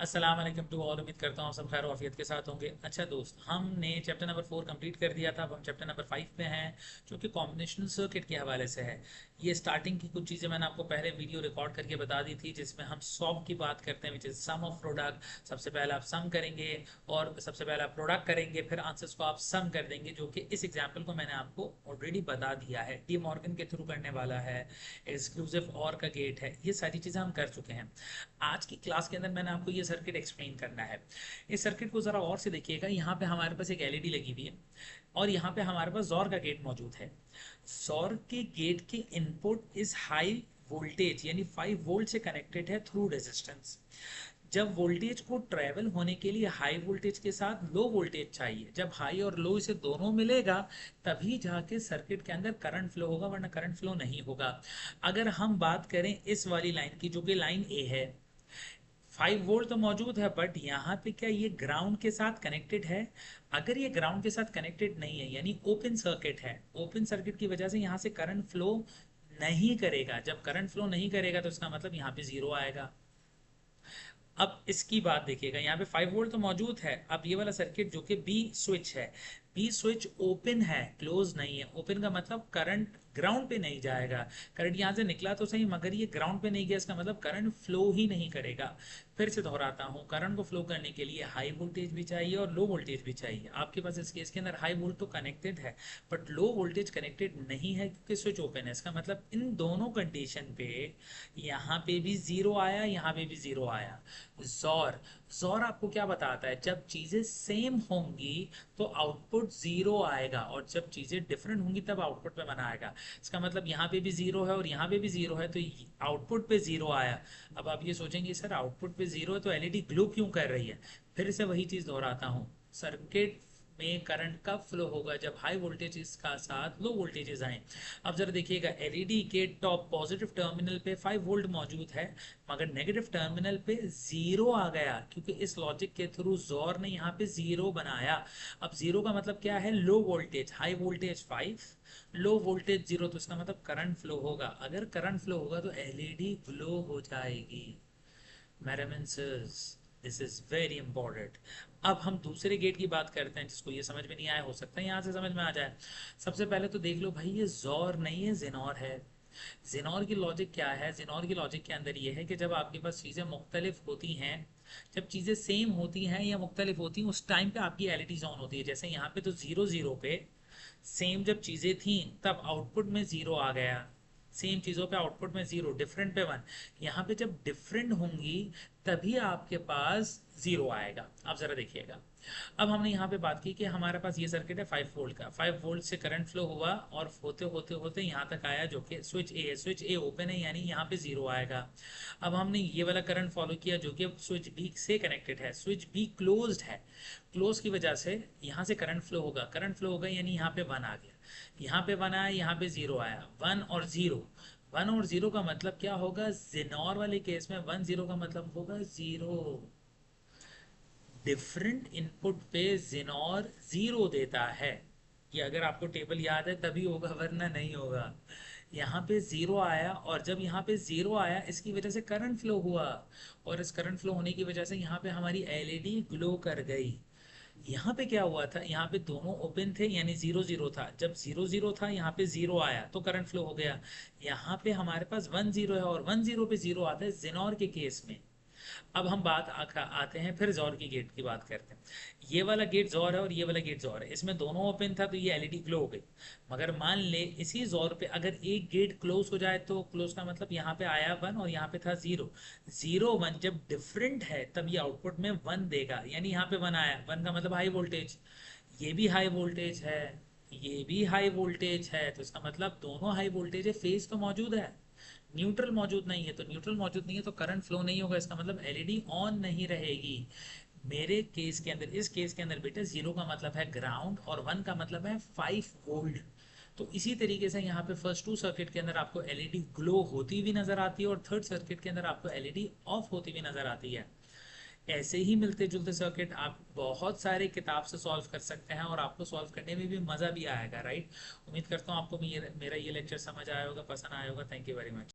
अस्सलाम वालेकुम to all. उम्मीद करता हूँ सब खैर वाफियत के साथ होंगे। अच्छा दोस्त, हमने चैप्टर नंबर 4 कंप्लीट कर दिया था। अब हम चैप्टर नंबर 5 पे हैं, जो कि कॉम्बिनेशनल सर्किट के हवाले से है। ये स्टार्टिंग की कुछ चीज़ें मैंने आपको पहले वीडियो रिकॉर्ड करके बता दी थी, जिसमें हम सॉल्व की बात करते हैं, which is some of product. सबसे पहले आप सम करेंगे और सबसे पहले आप प्रोडक्ट करेंगे, फिर आंसर्स को आप सम कर देंगे, जो कि इस एग्जाम्पल को मैंने आपको ऑलरेडी बता दिया है। डी मॉर्गन के थ्रू करने वाला है, एक्सक्लूसिव और का गेट है, ये सारी चीज़ें हम कर चुके हैं। आज की क्लास के अंदर मैंने आपको ये सर्किट एक्सप्लेन करना है। इस सर्किट को ज़रा और से देखिएगा। यहाँ पे हमारे पास एक एलईडी लगी हुई है और यहाँ पे हमारे पास जॉर का गेट मौजूद है। जॉर के गेट के इनपुट इस हाई वोल्टेज यानी 5 वोल्ट से कनेक्टेड है थ्रू रेजिस्टेंस। जब वोल्टेज को ट्रेवल होने के लिए हाई वोल्टेज के साथ लो वोल्टेज चाहिए, जब हाई और लो इसे दोनों मिलेगा तभी जाके सर्किट के अंदर करंट फ्लो होगा, वरना करंट फ्लो नहीं होगा। अगर हम बात करें इस वाली लाइन की, जो कि लाइन ए है, 5 वोल्ट तो मौजूद है, बट यहाँ पे क्या ये ग्राउंड के साथ कनेक्टेड है? अगर ये ग्राउंड के साथ कनेक्टेड नहीं है यानी ओपन सर्किट है, ओपन सर्किट की वजह से यहाँ से करंट फ्लो नहीं करेगा। जब करंट फ्लो नहीं करेगा तो इसका मतलब यहाँ पे जीरो आएगा। अब इसकी बात देखिएगा, यहाँ पे 5 वोल्ट तो मौजूद है। अब ये वाला सर्किट जो कि बी स्विच है, बी स्विच ओपन है, क्लोज नहीं है। ओपन का मतलब करंट ग्राउंड पे नहीं जाएगा। करंट यहाँ से निकला तो सही, मगर ये ग्राउंड पे नहीं गया, इसका मतलब करंट फ्लो ही नहीं करेगा। फिर से दोहराता हूँ, करंट को फ्लो करने के लिए हाई वोल्टेज भी चाहिए और लो वोल्टेज भी चाहिए। आपके पास इस केस के अंदर हाई वोल्ट तो कनेक्टेड है, बट लो वोल्टेज कनेक्टेड नहीं है क्योंकि स्विच ओपन है। इसका मतलब इन दोनों कंडीशन पे यहाँ पे भी जीरो आया, यहाँ पे भी जीरो आया। जॉर जॉर आपको क्या बताता है? जब चीजें सेम होंगी तो आउटपुट जीरो आएगा, और जब चीजें डिफरेंट होंगी तब आउटपुट पे बना आएगा। इसका मतलब यहाँ पे भी जीरो है और यहाँ पे भी जीरो है, तो आउटपुट पे जीरो आया। अब आप ये सोचेंगे सर आउटपुट पे जीरो है तो एलईडी ग्लो क्यों कर रही है? फिर से वही चीज दोहराता हूँ, सर्किट में करंट कब फ्लो होगा? जब हाई वोल्टेज का साथ लो वोल्टेजेस आए। अब जरा देखिएगा, एलईडी के टॉप पॉजिटिव टर्मिनल पे 5 वोल्ट मौजूद है, मगर नेगेटिव टर्मिनल पे जीरो आ गया, क्योंकि इस लॉजिक के थ्रू जॉर ने यहाँ पे जीरो बनाया। अब जीरो का मतलब क्या है? Low voltage, high voltage 5, low voltage zero, तो इसका मतलब करंट फ्लो होगा। अगर करंट फ्लो होगा तो एलईडी ग्लो हो जाएगी। This is very important. अब हम दूसरे गेट की बात करते हैं, जिसको ये समझ में नहीं आया, हो सकता है यहाँ से समझ में आ जाए। सबसे पहले तो देख लो भाई, ये जॉर नहीं है, जेनॉर है। जेनॉर की लॉजिक क्या है? जेनॉर की लॉजिक के अंदर ये है कि जब आपके पास चीज़ें मुख्तलिफ होती हैं, जब चीज़ें सेम होती हैं या मुख्तलिफ होती हैं, उस टाइम पे आपकी एलईडीज ऑन होती है। जैसे यहाँ पे तो जीरो जीरो पे सेम जब चीज़ें थी तब आउटपुट में जीरो आ गया, सेम चीज़ों पे आउटपुट में जीरो, डिफरेंट पे वन। यहाँ पे जब डिफरेंट होंगी तभी आपके पास जीरो आएगा। आप ज़रा देखिएगा, अब हमने यहाँ पे बात की कि हमारे पास ये सर्किट है 5 वोल्ट का। 5 वोल्ट से करंट फ्लो हुआ और होते होते होते यहाँ तक आया, जो कि स्विच ए है। स्विच ए ओपन है यानी यहाँ पे जीरो आएगा। अब हमने ये वाला करंट फॉलो किया जो कि स्विच बी से कनेक्टेड है। स्विच बी क्लोज्ड है, क्लोज की वजह से यहाँ से करंट फ्लो होगा। करंट फ्लो होगा यानी यहाँ पे वन आ गया, यहाँ पे वन आया, यहाँ पे जीरो आया। वन और जीरो, वन और जीरो का मतलब क्या होगा? जेनॉर वाले केस में वन जीरो का मतलब होगा जीरो। डिफरेंट इनपुट पे जेनॉर जीरो देता है। ये अगर आपको टेबल याद है तभी होगा, वरना नहीं होगा। यहाँ पे जीरो आया, और जब यहाँ पे जीरो आया इसकी वजह से करंट फ्लो हुआ, और इस करंट फ्लो होने की वजह से यहाँ पे हमारी एलईडी ग्लो कर गई। यहाँ पे क्या हुआ था? यहाँ पे दोनों ओपन थे यानी जीरो जीरो था। जब जीरो जीरो था यहाँ पे जीरो आया तो करंट फ्लो हो गया। यहाँ पे हमारे पास वन जीरो है और वन जीरो पे जीरो आता है जेनॉर के केस में। अब हम आते हैं, फिर जॉर की गेट की बात करते हैं। ये वाला गेट जॉर है और ये वाला गेट जॉर है, इसमें दोनों ओपन था तो ये एलईडी ग्लो हो गई। मगर मान ले इसी जॉर पे अगर एक गेट क्लोज हो जाए, तो क्लोज का मतलब यहाँ पे आया वन और यहाँ पे था जीरो। जीरो वन जब डिफरेंट है तब ये आउटपुट में वन देगा, यानी यहाँ पे वन आया, वन का मतलब हाई वोल्टेज। ये भी हाई वोल्टेज है, ये भी हाई वोल्टेज है, तो इसका मतलब दोनों हाई वोल्टेज है। फेज तो मौजूद है, न्यूट्रल मौजूद नहीं है। तो न्यूट्रल मौजूद नहीं है तो करंट फ्लो नहीं होगा, इसका मतलब एलईडी ऑन नहीं रहेगी। मेरे केस के अंदर, इस केस के अंदर बेटा, जीरो का मतलब है ग्राउंड और वन का मतलब है 5 वोल्ट। तो इसी तरीके से यहाँ पे फर्स्ट टू सर्किट के अंदर आपको एलईडी ग्लो होती हुई नजर आती है, और थर्ड सर्किट के अंदर आपको एलईडी ऑफ होती हुई नजर आती है। ऐसे ही मिलते जुलते सर्किट आप बहुत सारे किताब से सॉल्व कर सकते हैं, और आपको सॉल्व करने में भी मज़ा भी आएगा, राइट? उम्मीद करता हूँ आपको मेरा ये लेक्चर समझ आया होगा, पसंद आया होगा। Thank you very much.